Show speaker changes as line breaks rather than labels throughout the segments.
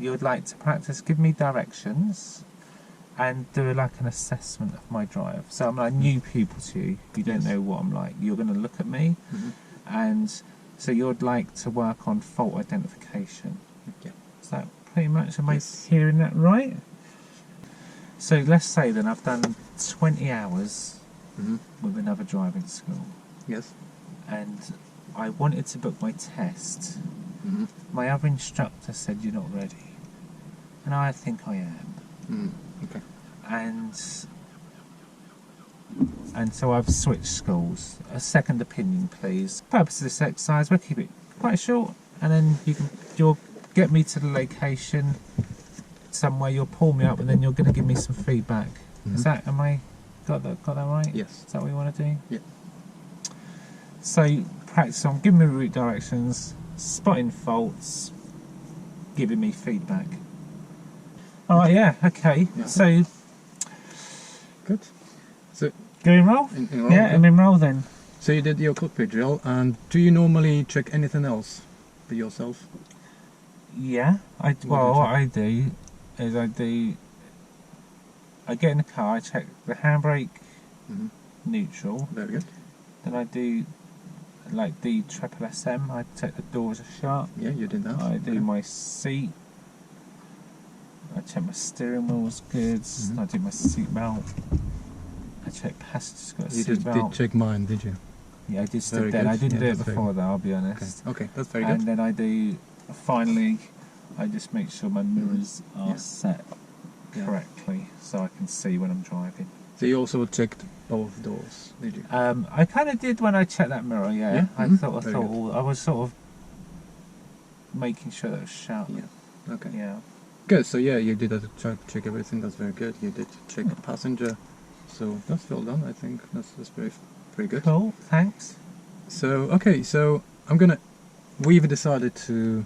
you'd like to practice, give me directions and do like an assessment of my drive. So I'm like a new pupil to you. You don't know what I'm like. You're going to look at me, and so you'd like to work on fault identification.
Yeah.
Is that pretty much, am I hearing that right? So let's say then I've done 20 hours with another driving school.
Yes.
And I wanted to book my test. My other instructor said you're not ready. And I think I am.
Okay.
And so I've switched schools. A second opinion, please. The purpose of this exercise, we'll keep it quite short, and then you'll get me to the location somewhere, you'll pull me up, and then you're going to give me some feedback. Is that, am I got that right?
Yes.
Is that what you want to do?
Yeah.
So practice on giving me route directions, spotting faults, giving me feedback. Alright, yeah, okay.
Yeah.
So
good. So
go in roll? I'm in roll then.
So you did your cockpit drill, and do you normally check anything else for yourself?
Yeah, what I do is I get in the car, I check the handbrake, neutral.
Very good.
Then I do like the triple SM, I check the doors are shut.
Yeah, you did that.
I do my seat. I check my steering wheel's good. I do my seat belt. I check passengers got a
You
seat belt.
did check mine, did you?
Yeah, I did
Very
then.
good.
I didn't do it
that's very
before though, I'll be honest.
Okay, that's very good.
And then I do, finally, I just make sure my mirrors are set correctly so I can see when I'm driving.
So you also checked both doors, did you?
I kind of did when I checked that mirror, yeah. I thought I was sort of making sure that it was shut.
Yeah, okay.
Yeah.
Good, so yeah, you did check everything, that's very good. You did check the passenger, so that's well done, I think. That's pretty good.
Cool, thanks.
So, okay, so we've decided to,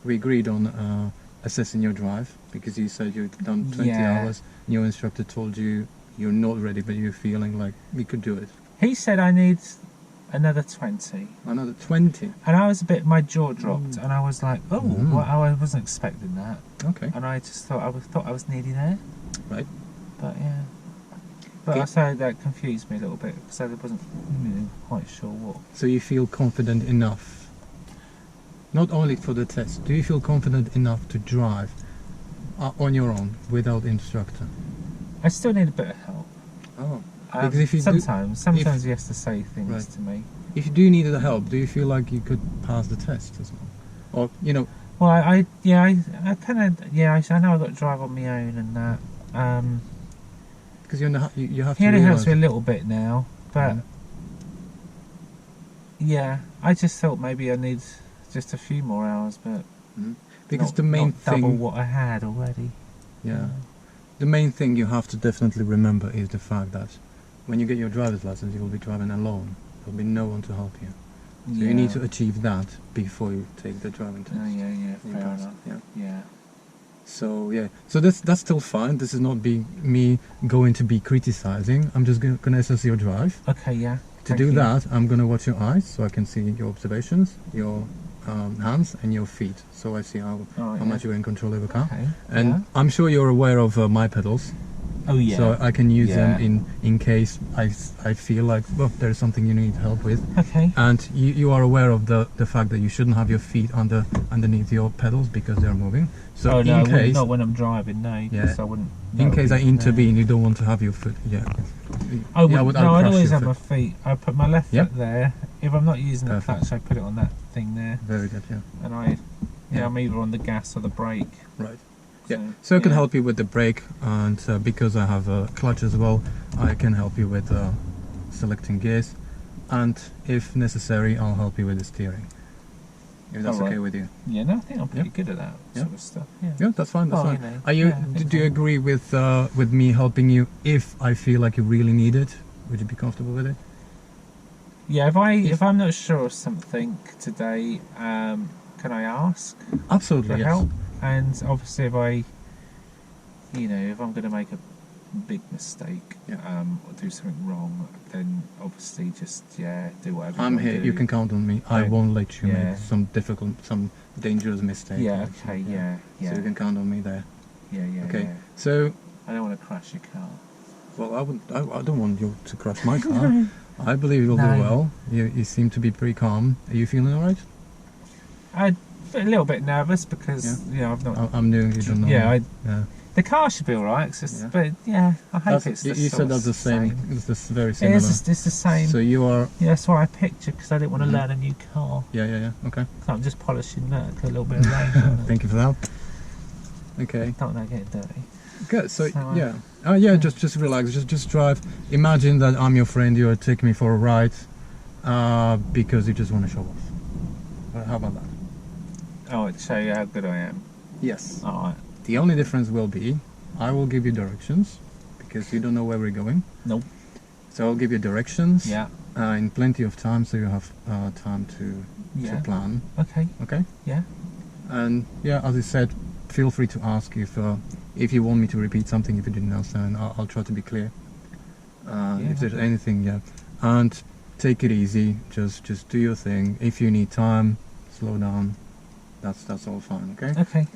we agreed on assessing your drive, because you said you'd done 20 hours, and your instructor told you you're not ready, but you're feeling like we could do it.
He said I need another 20.
Another 20?
And I was my jaw dropped, and I was like, oh, well, I wasn't expecting that.
Okay.
And I just thought I was nearly there.
Right.
But yeah. But I say that confused me a little bit, because I wasn't quite sure what.
So you feel confident enough, not only for the test, do you feel confident enough to drive on your own without instructor?
I still need a bit of help.
Oh. Because if you
sometimes he has to say things to me.
If you do need the help, do you feel like you could pass the test as well? Or, you know...
Well, I kind of, I know I've got to drive on my own and that.
Because you have to.
He only helps me a little bit now, but I just thought maybe I need just a few more hours, but
because the main thing,
double what I had already.
Yeah, the main thing you have to definitely remember is the fact that when you get your driver's license, you will be driving alone. There'll be no one to help you. So you need to achieve that before you take the driving test.
Fair enough. Yeah.
So so that's still fine. This is not me going to be criticizing. I'm just gonna assess your drive.
Okay, yeah.
To do that, I'm gonna watch your eyes so I can see your observations, your hands and your feet, so I see how much you're in control of the car.
Okay,
and I'm sure you're aware of my pedals.
Oh yeah.
So I can use them in case I feel like there's something you need help with.
Okay.
And you are aware of the fact that you shouldn't have your feet underneath your pedals because they're moving. So
in case, not when I'm driving, no.
Yeah.
I wouldn't.
In case I intervene, you don't want to have your foot. Yeah.
I'd always have my feet. I put my left foot there. If I'm not using the clutch, I put it on that thing there.
Very good. Yeah.
And I'm either on the gas or the brake.
Right. Yeah, so I can help you with the brake, and because I have a clutch as well, I can help you with selecting gears, and if necessary, I'll help you with the steering. If that's okay with you.
Yeah, no, I think I'm pretty good at that sort of stuff.
Yeah, that's fine. That's fine. Are you? Do you agree with me helping you if I feel like you really need it? Would you be comfortable with it?
Yeah, if I'm not sure of something today, can I ask?
Absolutely.
For help? And obviously if I'm going to make a big mistake,
Yeah.
or do something wrong, then obviously just do whatever.
I'm
you
here.
do.
You can count on me. I
Don't-
won't let you
yeah.
make some dangerous mistake.
Yeah.
or
Okay.
something,
Yeah. Yeah.
So you can count on me there.
Yeah.
Okay.
Yeah.
So,
I don't want to crash your car.
well, I don't want you to crash my car. I believe you'll
No.
do well. You seem to be pretty calm. Are you feeling all right?
I'm a little bit nervous because I've not.
I'm new. You don't know.
Yeah,
Yeah.
the car should be all right. It's just,
Yeah.
but I hope it's the
you
sort
said
of
that's the same. It's just very
It
similar.
is. It's the same.
So you are.
Yeah, that's what I pictured because I didn't want to
Mhm.
learn a new car.
Yeah. Okay.
So I'm just polishing that, got a little bit of range on it.
Thank you for that. Okay.
Don't want to get dirty.
Good. So
So,
yeah. Just relax. Just drive. Imagine that I'm your friend. You are taking me for a ride, because you just want to show off. How about that?
Oh, to show you how good I am.
Yes.
All right.
The only difference will be, I will give you directions because you don't know where we're going.
Nope.
So I'll give you directions.
Yeah.
In plenty of time, so you have time to
Yeah.
plan.
Okay.
Okay.
Yeah.
And yeah, as I said, feel free to ask if you want me to repeat something if you didn't understand. I'll try to be clear. If there's anything, and take it easy. Just do your thing. If you need time, slow down. That's all fine. Okay.
Okay.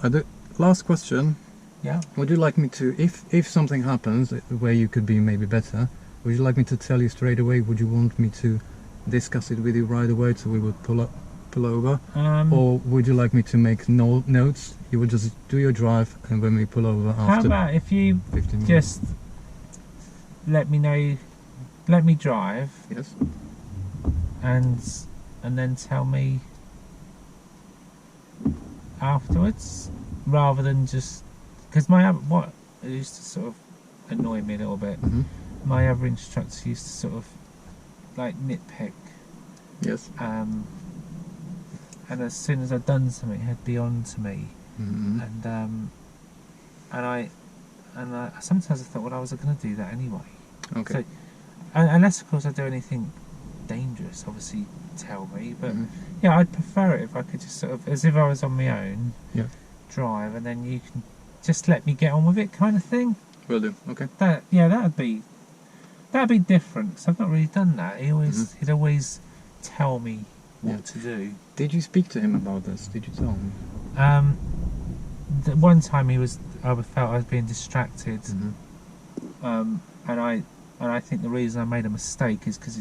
The last question.
Yeah.
Would you like me to, if something happens where you could be maybe better, would you like me to tell you straight away? Would you want me to discuss it with you right away so we would pull over? Or would you like me to make notes? You would just do your drive and when we pull over
How
after
about if you
15 minutes?
just let me drive
Yes.
and then tell me afterwards, rather than just because what it used to sort of annoy me a little bit.
Hmm.
My other instructor used to sort of like nitpick,
Yes.
and as soon as I'd done something, he'd be on to me,
Hmm.
and I sometimes I thought, well, I was going to do that anyway.
Okay.
So, unless of course I do anything dangerous, obviously tell me. But
Mhm.
yeah, I'd prefer it if I could just sort of, as if I was on my own,
Yeah.
drive, and then you can just let me get on with it, kind of thing.
Will do. Okay.
That'd be different. Cause I've not really done that. He'd always tell me what
Yeah.
to do.
Did you speak to him about this? Did you tell him?
The one time I felt I was being distracted,
Hmm.
and I think the reason I made a mistake is because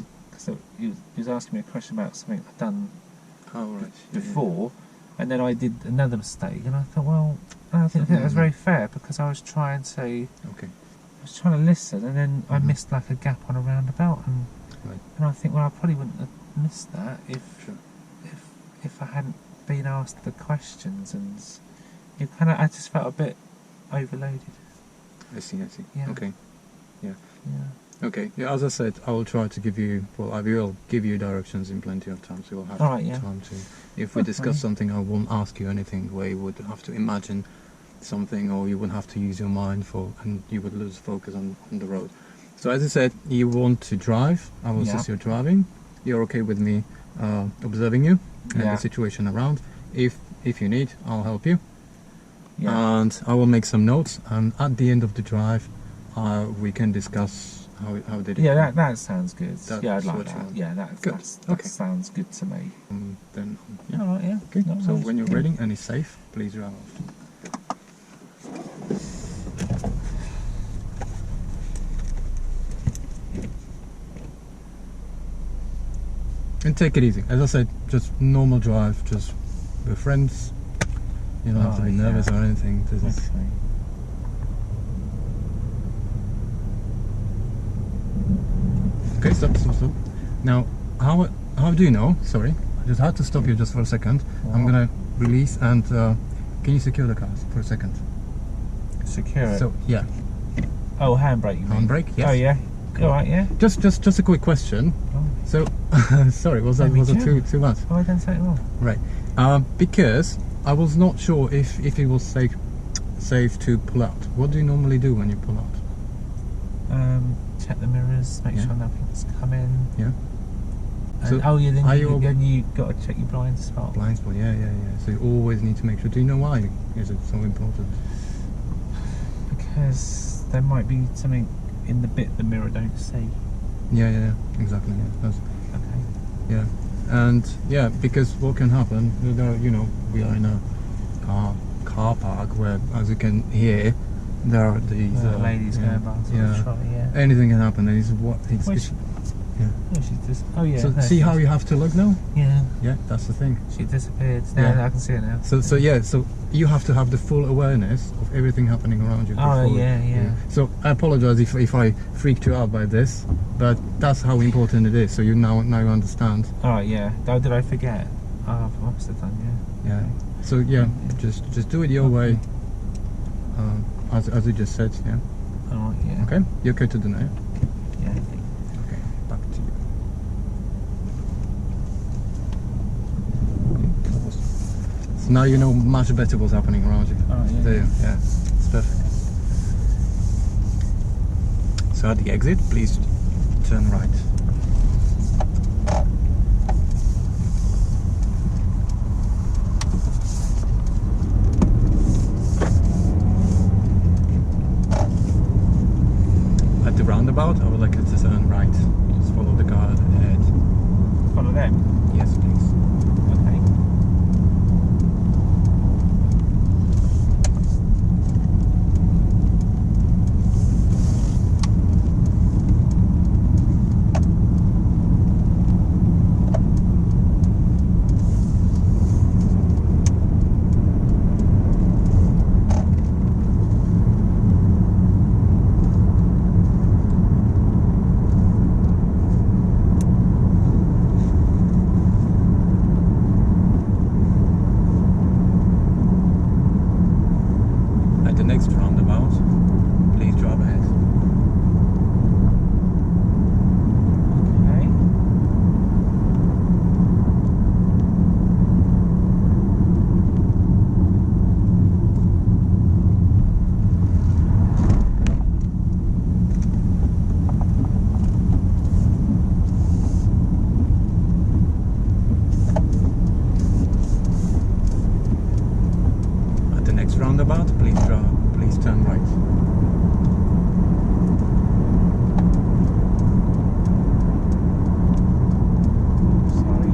he was asking me a question about something I'd done
Oh right.
before, and then I did another mistake, and I thought, well, I think that was very fair because I was trying to listen, and then I missed like a gap on a roundabout,
Right.
and I think, well, I probably wouldn't have missed that
Sure.
if I hadn't been asked the questions, and I just felt a bit overloaded.
I see.
Yeah.
Okay.
Yeah.
Okay. Yeah. As I said, I will try to give you. Well, I will give you directions in plenty of time, so you'll have
All right, yeah.
time to. If we discuss something, I won't ask you anything where you would have to imagine something, or you would have to use your mind and you would lose focus on the road. So as I said, you want to drive. I will assist your driving. You're okay with me observing you and the situation around. If you need, I'll help you.
Yeah.
And I will make some notes. And at the end of the drive, we can discuss how did it.
Yeah, that sounds good.
That's
I'd like
what you
that.
want.
Yeah,
Good.
that
Okay.
sounds good to me.
Then.
All right, yeah.
Okay.
No
So
worries.
when you're ready and it's safe, please drive off. And take it easy. As I said, just normal drive, just with friends. You don't have to be nervous or anything. This is
Okay.
okay. Stop. Now, how do you know? Sorry, I just had to stop you just for a second. I'm gonna release and can you secure the car for a second?
Secure it.
So yeah,
Oh, handbrake, you mean?
handbrake. Yes.
Oh, yeah.
Cool.
All right, yeah.
Just a quick question.
Oh,
So, sorry, was
Let me
it
check.
too much?
I didn't say it wrong.
Right. Because I was not sure if it was safe to pull out. What do you normally do when you pull out?
Check the mirrors, make sure nothing's coming.
Yeah.
And,
So,
then
are
you
you-
got to check your blind spot.
Blind spot. Yeah. So you always need to make sure. Do you know why? Is it so important?
Because there might be something in the bit the mirror don't see.
Yeah, exactly. Yeah, that's,
Okay.
yeah, and yeah, because what can happen, you know, we are in a car park where, as you can hear, there are these
ladies going past. Yeah.
Anything can happen, and it's yeah.
Oh, she's just. Oh yeah.
So
there
see
she
how
is.
you have to look now?
Yeah.
Yeah, that's the thing.
She disappeared. Now
Yeah.
I can see her now.
So you have to have the full awareness of everything happening around you.
Oh
before-
yeah.
So I apologize if I freaked you out by this, but that's how important it is. So you now you understand.
Oh yeah. Oh, did I forget? Oh, I must have done.
Yeah. So yeah, just do it your way, as you just said. Yeah.
Oh yeah.
Okay. You're okay to do now.
Yeah.
Okay. Back to you. So now you know much better what's happening around you.
Oh yeah.
There, yeah, it's perfect. So at the exit, please turn right. At the roundabout, I would like you to turn right. Just follow the car ahead.
Follow them.
Yes, please.
Okay.
At the next roundabout, please drive ahead.
Okay.
At the next roundabout, please turn right.
Sorry.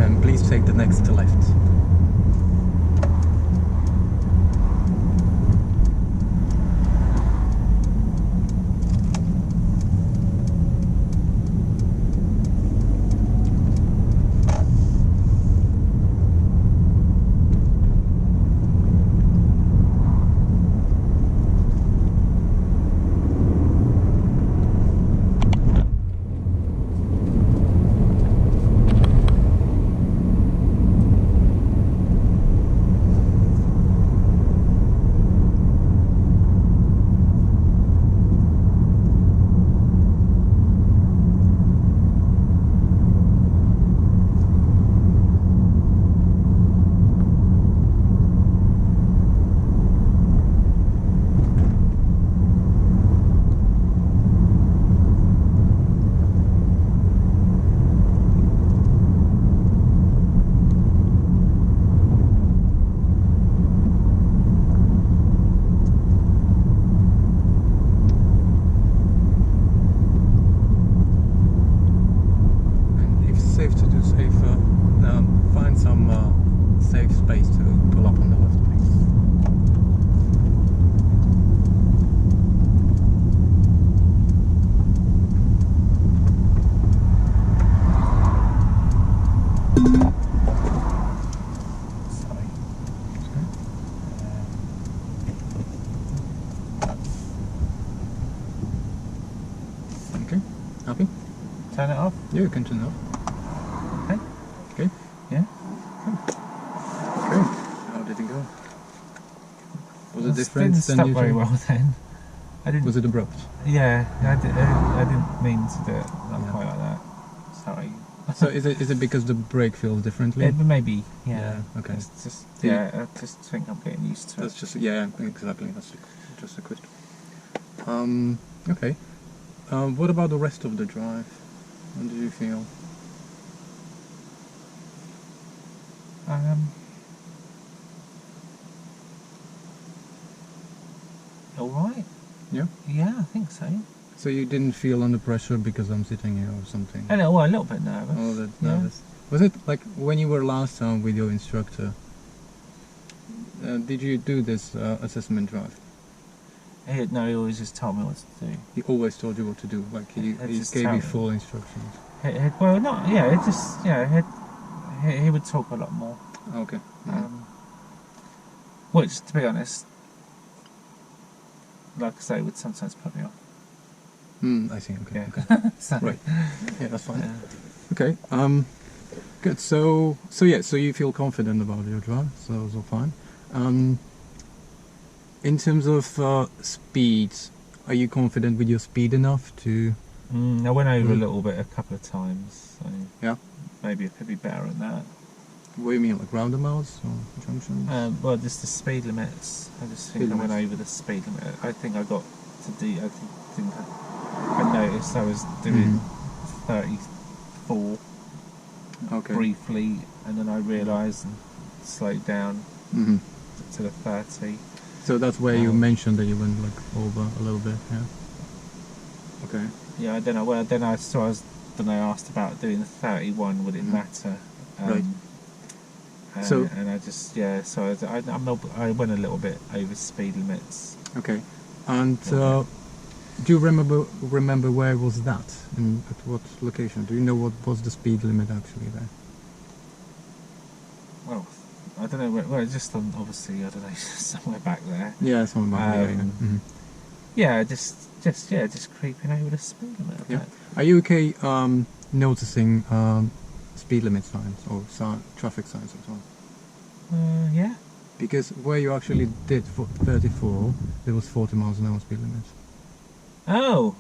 then please take the next left. Safe space to pull up on the left, please.
Sorry.
Okay, happy?
Turn it off.
Yeah, you can turn it off.
Okay.
Okay.
Yeah.
Okay. How did it go? Was it
It
different
didn't
than
stop
usual?
very well then. I didn't.
Was it abrupt?
Yeah, I didn't mean to do it not
Yeah.
quite like that. Sorry.
So is it because the brake feels differently?
Maybe. Yeah.
Yeah, okay.
It's just
Yeah.
I just think I'm getting used to it.
That's just exactly. That's just a question. Okay. What about the rest of the drive? How did you feel?
All right.
Yeah.
Yeah, I think so.
So you didn't feel under pressure because I'm sitting here or something?
A little bit nervous.
Oh, that
Yeah.
nervous. Was it like when you were last time with your instructor? Did you do this assessment drive?
No, he always just told me what to do.
He always told you what to do. Like he
Just
gave
tell
you
me.
full instructions.
Well, not yeah. It just he would talk a lot more.
Okay.
Which, to be honest, like I say, would sometimes put me off.
I see. Okay.
Yeah.
Okay.
So,
Right. Yeah, that's fine.
yeah.
Okay. Good. So you feel confident about your drive. So it's all fine. In terms of speed, are you confident with your speed enough to?
I went over a little bit a couple of times, so
Yeah.
maybe it could be better than that.
What do you mean, like roundabouts or junctions?
Well, just the speed limits. I just think
Speed
I went
limits.
over the speed limit. I think I got to I noticed I was doing 34
Okay.
briefly, and then I realised and slowed down
hmm
to the 30.
So that's where you
Um,
mentioned that you went like over a little bit, yeah. Okay.
Yeah, I don't know. Well, then I asked about doing the 31. Would it matter?
Right.
And,
So-
and I just I went a little bit over speed limits.
Okay. And
Yeah.
do you remember where was that? At what location? Do you know what was the speed limit actually there?
Well, I don't know. Well, just on obviously I don't know somewhere back there.
Yeah, something about
Yeah, just creeping over the speed limit.
Yeah. Are you okay noticing speed limit signs or traffic signs and so on?
Yeah.
Because where you actually did 34, there was 40 miles an hour speed limit.
Oh.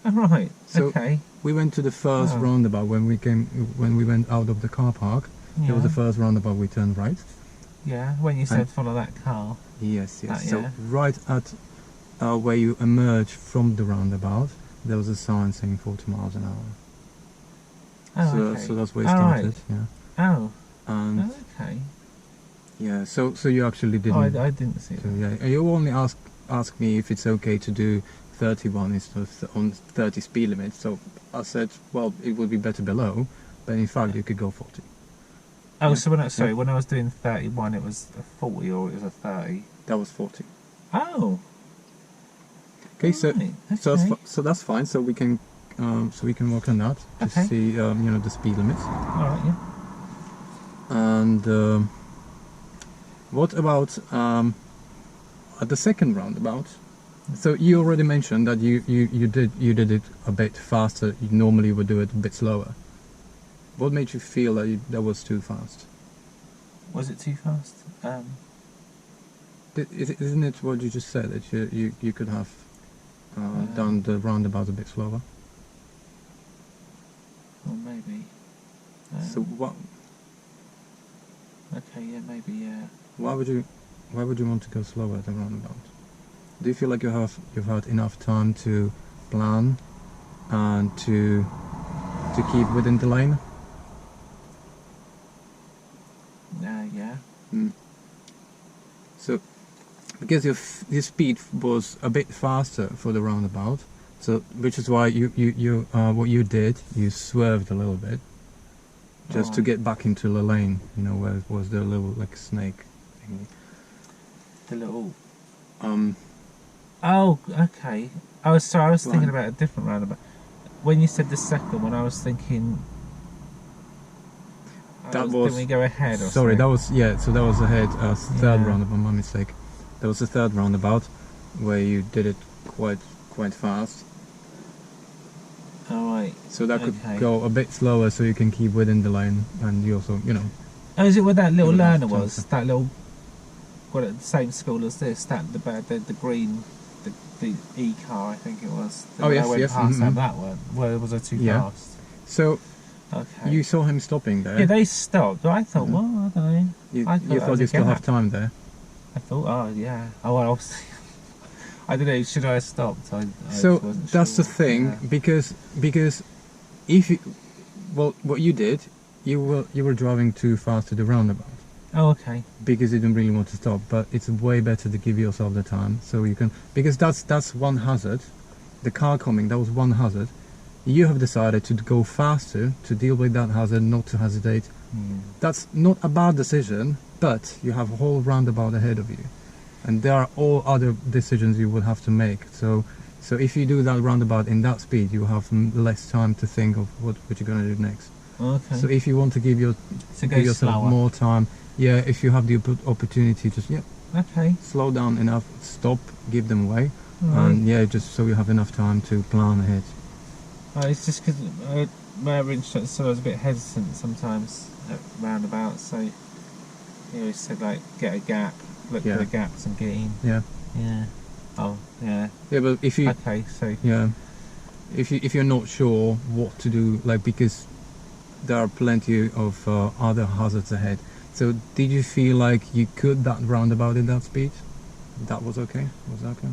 All right.
So
okay.
we went to the first
Oh.
roundabout when we went out of the car park.
Yeah.
There was the first roundabout. We turned right.
Yeah. When you said
And-
follow that car.
Yes, yes.
Yeah.
So right at where you emerge from the roundabout, there was a sign saying 40 miles an hour.
Oh,
so,
okay.
so that's where it
All
started.
right.
Yeah.
Oh.
And
Okay.
yeah, so you actually
Oh,
didn't.
I didn't see
So
that.
yeah, you only ask me if it's okay to do 31 instead of on 30 speed limit. So I said, well, it would be better below, but in fact you could go 40.
Oh,
Yeah.
so when I was doing 31, it was a 40 or it was a 30?
That was 40.
Oh.
Okay, so
right,
so
okay.
so that's fine. So we can work on that to
Okay.
see the speed limits.
All right, yeah.
And what about at the second roundabout? So you already mentioned that you did it a bit faster. You normally would do it a bit slower. What made you feel that that was too fast?
Was it too fast?
Isn't it what you just said, that you could have done the roundabout a bit slower?
Or maybe.
So what?
Okay, yeah, maybe, yeah.
Why would you want to go slower at the roundabout? Do you feel like you've had enough time to plan and to keep within the lane?
Yeah.
So because your speed was a bit faster for the roundabout, so which is why you what you did, you swerved a little bit just to
Alright.
get back into the lane, where it was the little like snake thingy.
The little...
Um,
Oh, okay. I was thinking
Right.
about a different roundabout. When you said the second one, I was thinking... Didn't we go ahead or
sorry,
something?
that was so that was ahead. Third
Yeah.
roundabout, my mistake. That was the third roundabout where you did it quite fast.
Alright.
So that could
Okay.
go a bit slower, so you can keep within the lane, and you also
Oh, is it where that little
Give it enough
learner
time
was?
to-
That little... Well, at the same school as this, the green... The E-car, I think it was.
Oh, yes,
I went
yes,
past
mhm.
that one. Well, was I too
Yeah.
fast?
So
Okay.
you saw him stopping there.
Yeah, they stopped. But I thought,
Mhm.
well, I don't know.
You,
I
you
that
thought
was
you
a
still have
gap.
time there.
I thought, oh yeah. Oh, well, obviously. I don't know. Should I have stopped? I
So
just wasn't
that's
sure.
the thing,
Yeah.
because if you, what you did, you were driving too fast to the roundabout
Oh, okay.
because you didn't really want to stop. But it's way better to give yourself the time, so you can, because that's one hazard. The car coming, that was one hazard. You have decided to go faster to deal with that hazard, not to hesitate. That's not a bad decision, but you have a whole roundabout ahead of you, and there are all other decisions you will have to make. So if you do that roundabout in that speed, you have less time to think of what you're going to do next.
Okay.
So if you want to give
So go
yourself
slower.
more time, if you have the opportunity, just
Okay.
slow down enough, stop, give them away,
Alright.
and just so you have enough time to plan ahead.
It's just because my other instructor said I was a bit hesitant sometimes at roundabouts, so he always said, like, get a gap, look
Yeah.
for the gaps and get in.
Yeah.
Yeah. Oh, yeah.
Yeah, but if you
Okay, so...
if you're not sure what to do, like, because there are plenty of other hazards ahead. So did you feel like you could that roundabout in that speed? That was okay? Was that okay?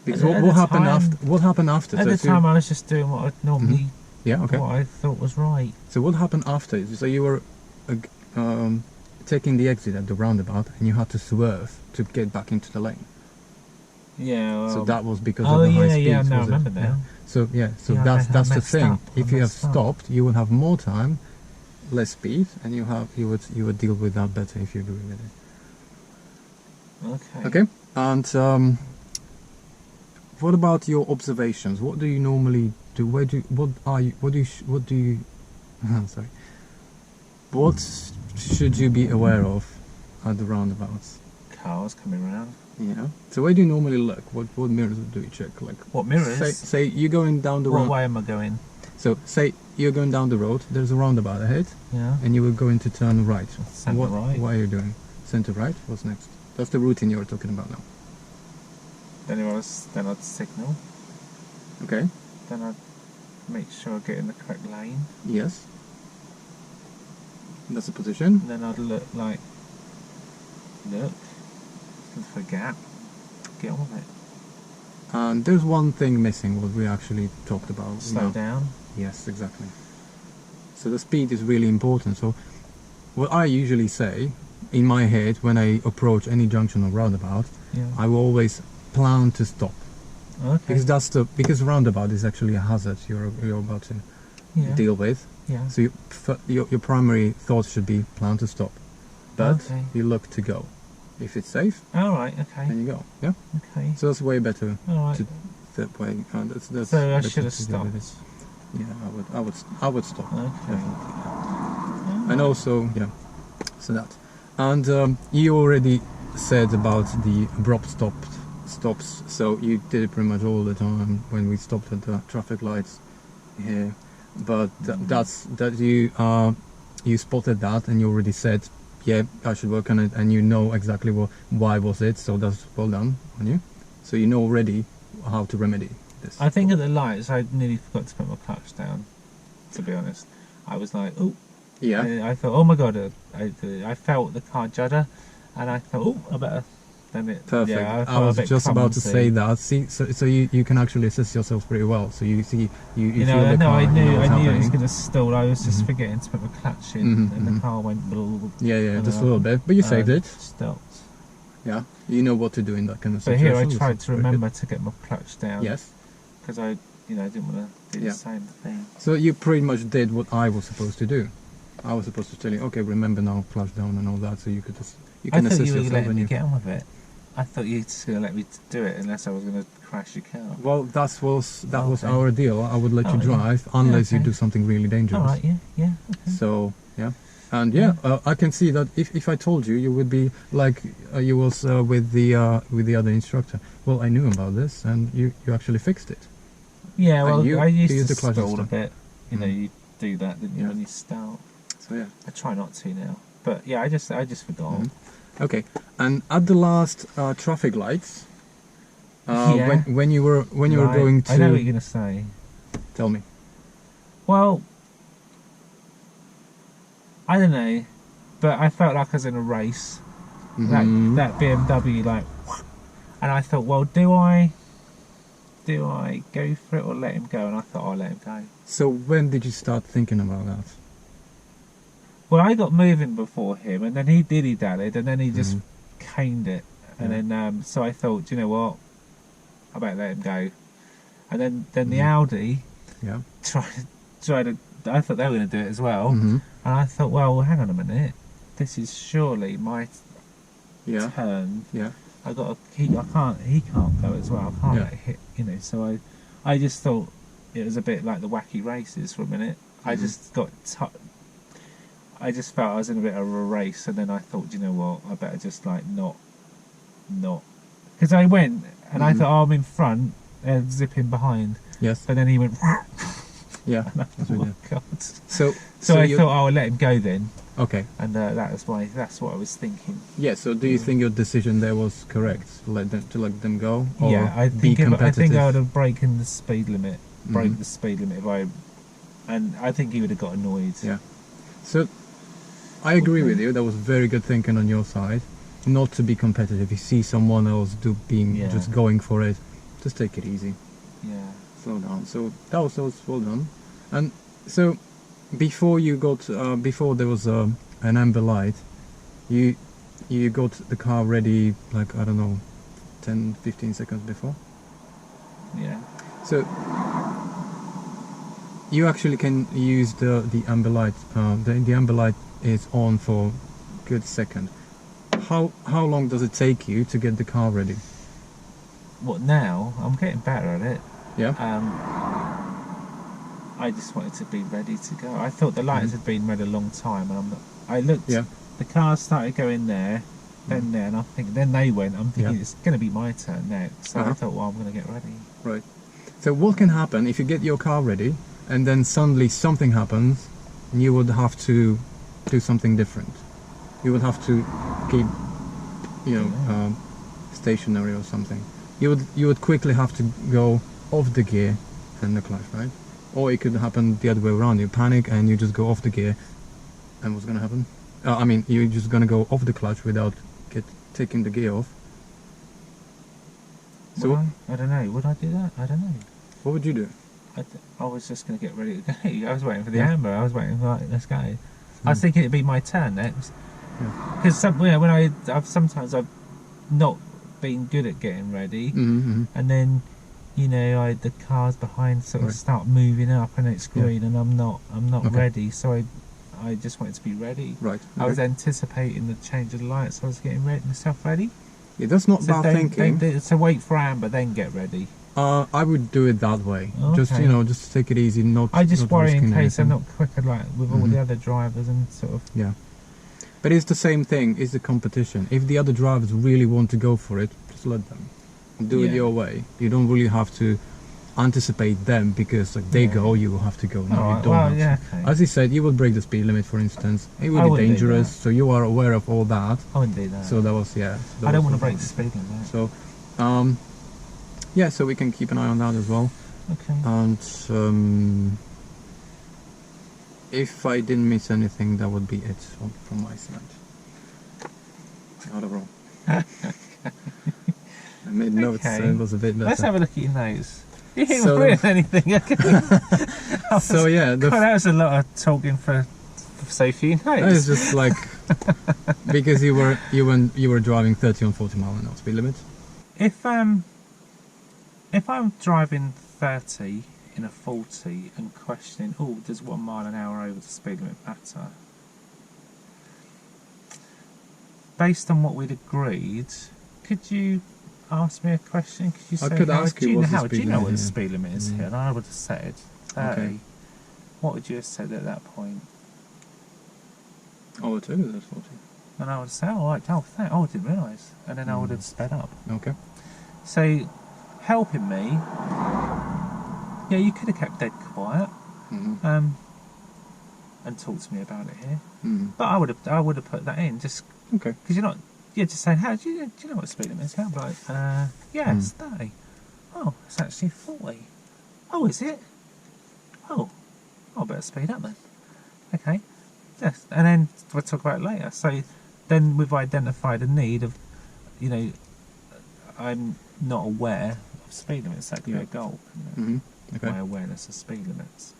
Because
At
what
the
happened
time-
after? What happened after?
At
So
the
if you-
time I was just doing what I'd normally...
yeah, okay.
What I thought was right.
So what happened after? So you were taking the exit at the roundabout, and you had to swerve to get back into the lane.
Yeah, well...
So that was because
Oh,
of the high
yeah,
speeds.
yeah, no, I
was it?
remember now.
So
Yeah,
that's
I
the
messed
thing.
up.
If
I
you have
messed up.
stopped, you will have more time, less speed, and you would deal with that better if you agree with it.
Okay.
Okay. And what about your observations? What do you normally do? Sorry. What should you be aware of at the roundabouts?
Cars coming around.
Yeah. So where do you normally look? What mirrors do you check? Like,
What mirrors?
say you're going down the
What
road.
way am I going?
So say you're going down the road. There's a roundabout ahead,
Yeah.
and you were going to turn right.
Centre right.
What are you doing? Center right. What's next? That's the routine you're talking about now.
Then I'd signal.
Okay.
Then I'd make sure I get in the correct lane.
Yes. That's the position.
And then I'd look, look for a gap. Get on with it.
And there's one thing missing, what we actually talked about.
Slow down.
Yes, exactly. So the speed is really important. So what I usually say in my head when I approach any junction or roundabout,
Yeah.
I will always plan to stop.
Okay.
Because because roundabout is actually a hazard you're about to
Yeah.
deal with.
Yeah.
So your primary thoughts should be plan to stop, but
Okay.
you look to go. If it's safe,
All right. Okay.
then you go. Yeah.
Okay.
So that's way better.
All right.
To, that way. That's
So I
better
should have
to deal with
stopped.
it. Yeah, I would stop.
Okay.
Definitely. And also, yeah. So that. And you already said about the abrupt stops. So you did it pretty much all the time when we stopped at the traffic lights here. But you spotted that, and you already said, yeah, I should work on it, and you know exactly why was it. So that's well done on you. So you know already how to remedy this.
I think at the lights, I nearly forgot to put my clutch down. To be honest, I was like, oh.
Yeah.
I thought, oh my god, I felt the car judder, and I thought, oh, I better. Then it.
Perfect.
Yeah,
I was just about to
clumsy.
say that. See, so you can actually assess yourself pretty well. So you see, you feel
know,
the car.
I
you know
knew
what's
it was
happening.
going to stall. I was just
Mhm.
forgetting to put my clutch in,
Mhm,
and the
mhm.
car went.
Yeah,
and
just a
then
little bit, but you saved it.
Stopped.
Yeah, you know what to do in that kind of
But
situation.
here I
which
tried
is
to
very good.
remember to get my clutch down.
Yes.
Because I didn't want to do
Yeah.
the same thing.
So you pretty much did what I was supposed to do. I was supposed to tell you, okay, remember now, clutch down and all that, so you could just
I
can
thought
assess
you were
yourself
letting
when
me
you.
get on with it. I thought you were just going to let me do it unless I was going to crash your car.
Well, that was
Okay.
our deal. I would let you
Oh, yeah.
drive unless you
okay.
do something really dangerous.
All right, yeah. Okay.
So yeah, and yeah, I can see that if I told you, you would be like you was with the other instructor. Well, I knew about this, and you actually fixed it.
Yeah, well,
you
I used
use
to
the clutch and
stall a
stuff.
bit. You know,
Mm.
you do that, didn't you,
Yeah.
when you start?
So yeah.
I try not to now. But yeah, I just forgot.
Mhm. Okay, and at the last traffic lights,
Yeah.
when you were
Right.
going to
I know what you're going to say.
tell me.
Well, I don't know, but I felt like I was in a race.
Mhm.
That BMW, like, and I thought, well, do I go for it or let him go? And I thought, I'll let him go.
So when did you start thinking about that?
Well, I got moving before him, and then he dilly-dallied, and then he just
Mhm.
caned it. And
Yeah.
then, so I thought, do you know what? I better let him go. And then the
Mhm.
Audi
Yeah.
tried to. I thought they were going to do it as well,
Mhm.
and I thought, well, hang on a minute. This is surely my
Yeah.
turn.
Yeah.
I got. He can't go as well. I can't
Yeah.
let it hit. So I just thought it was a bit like the wacky races for a minute. I
Mhm.
just got. I just felt I was in a bit of a race, and then I thought, you know what, I better just like not, because I went and I
Mhm.
thought, oh, I'm in front, zipping behind,
Yes.
but then he went,
Yeah.
and I
That's
thought,
what
oh
we
god.
So
I
you-
thought, oh, I'll let him go then,
Okay.
and that's what I was thinking.
Yeah. So do you think your decision there was correct? To let them go, or
Yeah, I
be
think I
competitive?
would have broken the speed limit. Broke
Mhm.
the speed limit and I think he would have got annoyed.
Yeah. So I agree
Okay.
with you. That was very good thinking on your side. Not to be competitive. You see someone else
Yeah.
just going for it, just take it easy.
Yeah.
Slow down. So that was well done. And so before you got before there was an amber light, you got the car ready like, I don't know, 10-15 seconds before.
Yeah.
So you actually can use the amber light. The amber light is on for a good second. How long does it take you to get the car ready?
What now? I'm getting better at it.
Yeah.
I just wanted to be ready to go. I thought the lights
Mhm.
had been red a long time, and I'm not. I looked.
Yeah.
The cars started going there, then there, and I'm thinking. Then they went. I'm thinking
Yeah.
it's going to be my turn next. So I
Uh-huh.
thought, well, I'm going to get ready.
Right. So what can happen if you get your car ready and then suddenly something happens and you would have to do something different? You would have to keep, stationary or something. You would quickly have to go off the gear and the clutch, right? Or it could happen the other way around. You panic and you just go off the gear, and what's gonna happen? You're just gonna go off the clutch without taking the gear off. So
I don't know. Would I do that? I don't know.
what would you do?
I was just going to get ready to go. I was waiting for the
Yeah.
amber. I was waiting for let's go. I was thinking it'd be my turn next.
Yeah.
Because sometimes I've not been good at getting ready,
Mm-hmm.
and then you know, the cars behind sort of
Right.
start moving up and it's
Yeah.
green and I'm not
Okay.
ready, so I just wanted to be ready.
Right.
I was
okay.
anticipating the change of the lights, so I was getting myself ready.
Yeah, that's not
So
bad thinking.
so wait for amber, then get ready.
I would do it that way. Just
Okay.
you know, just take it easy. Not.
I just
not
worry in
risking
case I'm
anything.
not quicker like with all
Mhm.
the other drivers and sort of.
Yeah. But it's the same thing. It's the competition. If the other drivers really want to go for it, just let them. Do it
Yeah.
your way. You don't really have to anticipate them because like they
Yeah.
go, you will have to go. No, you
Alright,
don't
well,
have to.
yeah, okay.
As he said, you will break the speed limit, for instance. It
I
will be
wouldn't do
dangerous,
that.
so you are aware of all that.
I wouldn't do that.
So that was yeah. So that
I don't
was
want to
the
break the
point.
speed limit.
So, yeah. So we can keep an eye on that as well.
Okay.
And if I didn't miss anything, that would be it from my side. Not at all. I made notes, so
Okay.
it was a bit better.
Let's have a look at your notes. You didn't
So
written anything. Okay.
So yeah,
God, that was a lot of talking for so few
it's
notes.
just like because you were driving 30 on 40 mile an hour speed limit.
If I'm driving 30 in a 40 and questioning, oh, does 1 mile an hour over the speed limit matter? Based on what we'd agreed, could you ask me a question? Could you
I
say,
could
Howard,
ask
do
you
you know,
what's the
Howard, do you
speed
know what
limit
the
here?
speed limit is here? And I would have said 30.
Okay.
What would you have said at that point?
Oh, it is 40.
And I would say, oh, right, oh, I didn't realise. And then I would have sped up.
Okay.
So, helping me, yeah, you could have kept dead quiet
Mm-hmm.
and talked to me about it here.
Mm-hmm.
But I would have put that in just
Okay.
because you're not, you're just saying, how do you know what speed limit is? I'm like, yeah, it's 30. Oh, it's actually 40. Oh, is it? Oh, I better speed up then. Okay. Yes, and then we'll talk about it later. So then we've identified a need of, you know, I'm not aware of speed limits. That could be
Yeah.
a goal. You know,
Mm-hmm. Okay.
my awareness of speed limits.